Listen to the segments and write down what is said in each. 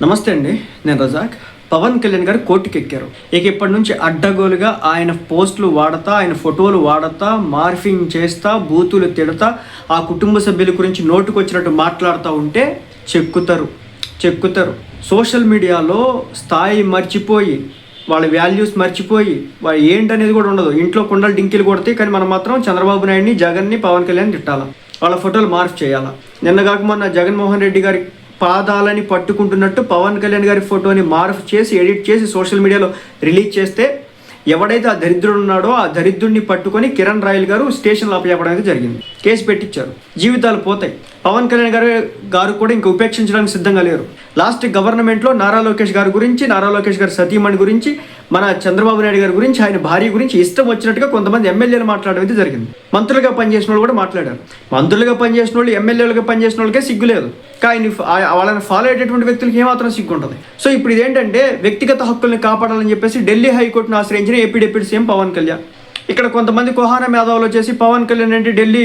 నమస్తే అండి, నేను రజాక్. పవన్ కళ్యాణ్ గారు కోర్టుకి ఎక్కారు. ఇక ఇప్పటి నుంచి అడ్డగోలుగా ఆయన పోస్టులు వాడతా, ఆయన ఫోటోలు వాడతా, మార్ఫింగ్ చేస్తా, బూతులు తిడతా, ఆ కుటుంబ సభ్యుల గురించి నోటుకొచ్చినట్టు మాట్లాడుతూ ఉంటే చెక్కుతారు. సోషల్ మీడియాలో స్థాయి మర్చిపోయి, వాళ్ళ వాల్యూస్ మర్చిపోయి, వాళ్ళు ఏంటనేది కూడా ఉండదు. ఇంట్లో కుండలు డింకిలు కొడతాయి, కానీ మనం మాత్రం చంద్రబాబు నాయుడిని, జగన్ని, పవన్ కళ్యాణ్ తిట్టాలా, వాళ్ళ ఫోటోలు మార్ఫ్ చేయాలా. నిన్న కాక మొన్న జగన్మోహన్ రెడ్డి గారి పాదాలని పట్టుకుంటున్నట్టు పవన్ కళ్యాణ్ గారి ఫోటోని మార్ఫ్ చేసి, ఎడిట్ చేసి సోషల్ మీడియాలో రిలీజ్ చేస్తే ఎవడైతే ఆ దరిద్రుడు ఉన్నాడో ఆ దరిద్రుడిని పట్టుకొని కిరణ్ రాయల్ గారు స్టేషన్లో అప్పచెప్పడానికి జరిగింది. కేసు పెట్టించారు. జీవితాలు పోతాయి. పవన్ కళ్యాణ్ గారు కూడా ఇంకా ఉపేక్షించడానికి సిద్ధంగా లేరు. లాస్ట్ గవర్నమెంట్లో నారా లోకేష్ గారి సతీమణి గురించి, మన చంద్రబాబు నాయుడు గారి గురించి, ఆయన భార్య గురించి ఇష్టం వచ్చినట్టుగా కొంతమంది ఎమ్మెల్యేలు మాట్లాడడం జరిగింది. మంత్రులుగా పనిచేసిన వాళ్ళు కూడా మాట్లాడారు. మంత్రులుగా పనిచేసిన వాళ్ళు, ఎమ్మెల్యేలుగా పనిచేసిన వాళ్ళకే సిగ్గు లేదు, కానీ వాళ్ళని ఫాలో అయ్యేటటువంటి వ్యక్తులకి ఏమాత్రం సిగ్గు ఉంటుంది. సో ఇప్పుడు ఇదేంటంటే వ్యక్తిగత హక్కుల్ని కాపాడాలని చెప్పేసి ఢిల్లీ హైకోర్టును ఆశ్రయించిన AP deputy CM Pawan Kalyan. ఇక్కడ కొంతమంది కోహానా మేధావులు వచ్చేసి పవన్ కళ్యాణ్ అంటే ఢిల్లీ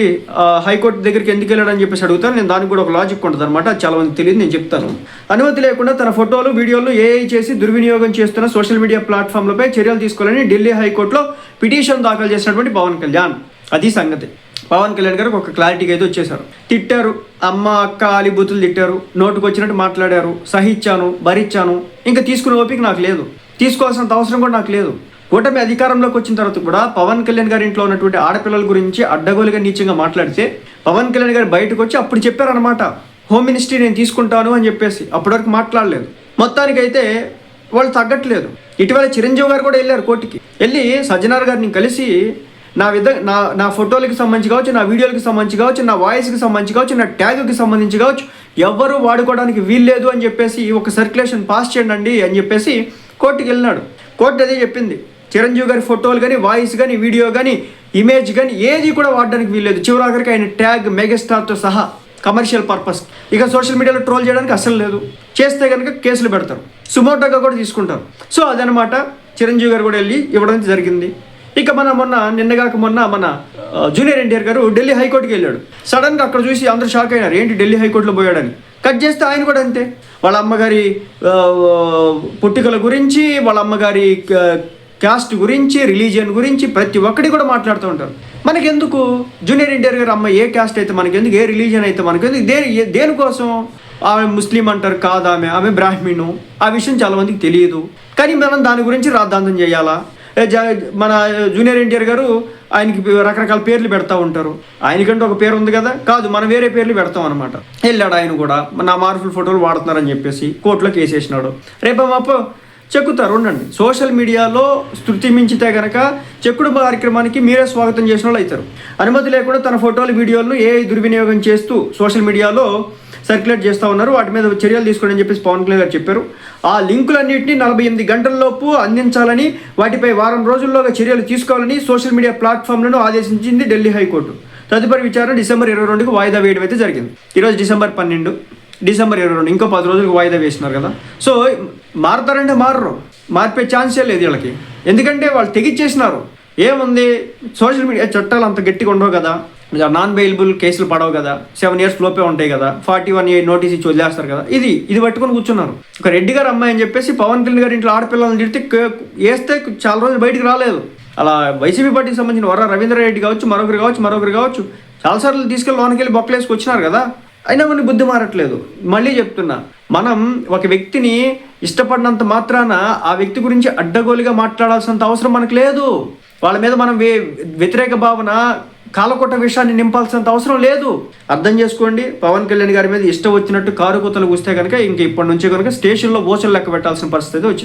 హైకోర్టు దగ్గరికి ఎందుకు వెళ్ళాడని చెప్పేసి అడుగుతారు. నేను దానికి కూడా ఒక లాజిక్ ఉంటుంది అనమాట, చాలా మందికి తెలియదు, నేను చెప్తాను. అనుమతి లేకుండా తన ఫోటోలు, వీడియోలు ఏఐ చేసి దుర్వినియోగం చేస్తున్న సోషల్ మీడియా ప్లాట్ఫామ్లపై చర్యలు తీసుకోవాలని ఢిల్లీ హైకోర్టులో పిటిషన్ దాఖలు చేసినటువంటి పవన్ కళ్యాణ్. అది సంగతి. పవన్ కళ్యాణ్ గారికి ఒక క్లారిటీకి అయితే వచ్చేసారు. తిట్టారు, అమ్మ అక్క ఆలిబూతులు తిట్టారు, నోటుకు వచ్చినట్టు మాట్లాడారు, సహించాను, భరించాను, ఇంకా తీసుకునే ఓపిక నాకు లేదు, తీసుకోవాల్సినంత అవసరం కూడా నాకు లేదు. కూటమి అధికారంలోకి వచ్చిన తర్వాత కూడా పవన్ కళ్యాణ్ గారి ఇంట్లో ఉన్నటువంటి ఆడపిల్లల గురించి అడ్డగోలుగా నీచంగా మాట్లాడితే పవన్ కళ్యాణ్ గారు బయటకు వచ్చి అప్పుడు చెప్పారనమాట, హోమ్ మినిస్ట్రీ నేను తీసుకుంటాను అని చెప్పేసి. అప్పటి వరకు మాట్లాడలేదు. మొత్తానికైతే వాళ్ళు తగ్గట్లేదు. ఇటీవల చిరంజీవి గారు కూడా వెళ్ళారు కోర్టుకి. వెళ్ళి సజ్జనార్ గారిని కలిసి నా ఫోటోలకి సంబంధించి కావచ్చు, నా వీడియోలకి సంబంధించి కావచ్చు, నా వాయిస్కి సంబంధించి కావచ్చు, నా ట్యాగ్కి సంబంధించి కావచ్చు, ఎవరు వాడుకోవడానికి వీల్లేదు అని చెప్పేసి ఒక సర్క్యులేషన్ పాస్ చేయండి అని చెప్పేసి కోర్టుకి వెళ్ళినాడు. కోర్టు అదే చెప్పింది, చిరంజీవి గారి ఫోటోలు కానీ, వాయిస్ కానీ, వీడియో కానీ, ఇమేజ్ కానీ ఏది కూడా వాడడానికి వీల్లేదు. చివరాఖరికి ఆయన ట్యాగ్ మెగాస్టార్తో సహా కమర్షియల్ పర్పస్. ఇక సోషల్ మీడియాలో ట్రోల్ చేయడానికి అసలు లేదు. చేస్తే కనుక కేసులు పెడతారు, సుమోటోగా కూడా తీసుకుంటారు. సో అదనమాట, చిరంజీవి గారు కూడా వెళ్ళి ఇవ్వడం జరిగింది. ఇక నిన్నగాక మొన్న మన జూనియర్ ఎన్టీఆర్ గారు ఢిల్లీ హైకోర్టుకి వెళ్ళాడు. సడన్గా అక్కడ చూసి అందరూ షాక్ అయినారు, ఏంటి ఢిల్లీ హైకోర్టులో పోయాడని. కట్ చేస్తే ఆయన కూడా అంతే, వాళ్ళ అమ్మగారి పుట్టుకల గురించి, వాళ్ళ అమ్మగారి క్యాస్ట్ గురించి, రిలీజియన్ గురించి ప్రతి ఒక్కటి కూడా మాట్లాడుతూ ఉంటారు. మనకెందుకు జూనియర్ ఎన్టీఆర్ గారు అమ్మ ఏ క్యాస్ట్ అయితే మనకెందుకు, ఏ రిలీజియన్ అయితే మనకెందుకు, దేనికోసం? ఆమె ముస్లిం అంటారు, కాదు ఆమె బ్రాహ్మణు. ఆ విషయం చాలా మందికి తెలియదు, కానీ మనం దాని గురించి రాద్ధాంతం చేయాలా? మన జూనియర్ ఎన్టీఆర్ గారు ఆయనకి రకరకాల పేర్లు పెడతా ఉంటారు. ఆయనకంటే ఒక పేరు ఉంది కదా, కాదు మనం వేరే పేర్లు పెడతాం అనమాట. వెళ్ళాడు ఆయన కూడా, నా మార్ఫుల్ ఫోటోలు వాడుతున్నారని చెప్పేసి కోర్టులో కేసు వేసినాడు. రేపు చెక్కుతారు, ఉండండి. సోషల్ మీడియాలో స్తుతి మించితే కనుక చెక్కుడు కార్యక్రమానికి మీరే స్వాగతం చేసిన వాళ్ళు అవుతారు. అనుమతి లేకుండా తన ఫోటోలు, వీడియోలను దుర్వినియోగం చేస్తూ సోషల్ మీడియాలో సర్క్యులేట్ చేస్తూ ఉన్నారు. వాటి మీద చర్యలు తీసుకోండి అని చెప్పేసి పవన్ కళ్యాణ్ గారు చెప్పారు. ఆ లింకులన్నింటినీ 48 గంటల్లోపు అందించాలని, వాటిపై వారం రోజుల్లోగా చర్యలు తీసుకోవాలని సోషల్ మీడియా ప్లాట్ఫామ్లను ఆదేశించింది ఢిల్లీ హైకోర్టు. తదుపరి విచారణ డిసెంబర్ 22కి వాయిదా వేయడం అయితే జరిగింది. ఈరోజు డిసెంబర్ 12, డిసెంబర్ 22, ఇంకో 10 రోజులకు వాయిదా వేసినారు కదా. సో మారుతారంటే మారరు, మార్పే ఛాన్సే లేదు వీళ్ళకి. ఎందుకంటే వాళ్ళు తెగిచ్చేసినారు. ఏముంది, సోషల్ మీడియా చట్టాలు అంత గట్టిగా ఉండవు కదా, నాన్ బెయిలబుల్ కేసులు పడవు కదా, 7 years లోపే ఉంటాయి కదా, 41A నోటీస్ ఇచ్చి వదిలేస్తారు కదా. ఇది పట్టుకొని కూర్చున్నారు. ఒక రెడ్డి గారు అమ్మాయి అని చెప్పేసి పవన్ కళ్యాణ్ గారి ఇంట్లో ఆడపిల్లలను తిడితే వేస్తే చాలా రోజులు బయటికి రాలేదు. అలా వైసీపీ పార్టీకి సంబంధించిన వర రవీంద్రారెడ్డి కావచ్చు, మరొకరు కావచ్చు చాలాసార్లు తీసుకెళ్ళి లోనికి వెళ్ళి బొక్కలేసుకు వచ్చినారు కదా. అయినా కొన్ని బుద్ధి మారట్లేదు. మళ్ళీ చెప్తున్నా, మనం ఒక వ్యక్తిని ఇష్టపడినంత మాత్రాన ఆ వ్యక్తి గురించి అడ్డగోలుగా మాట్లాడాల్సినంత అవసరం మనకు లేదు. వాళ్ళ మీద మనం వ్యతిరేక భావన, కాలకొట్ట విషయాన్ని నింపాల్సినంత అవసరం లేదు. అర్థం చేసుకోండి. పవన్ కళ్యాణ్ గారి మీద ఇష్టం వచ్చినట్టు కారు కూతలు కూస్తే కనుక ఇంక ఇప్పటి నుంచి కనుక స్టేషన్లో ఓచలు లెక్క పెట్టాల్సిన పరిస్థితి వచ్చింది.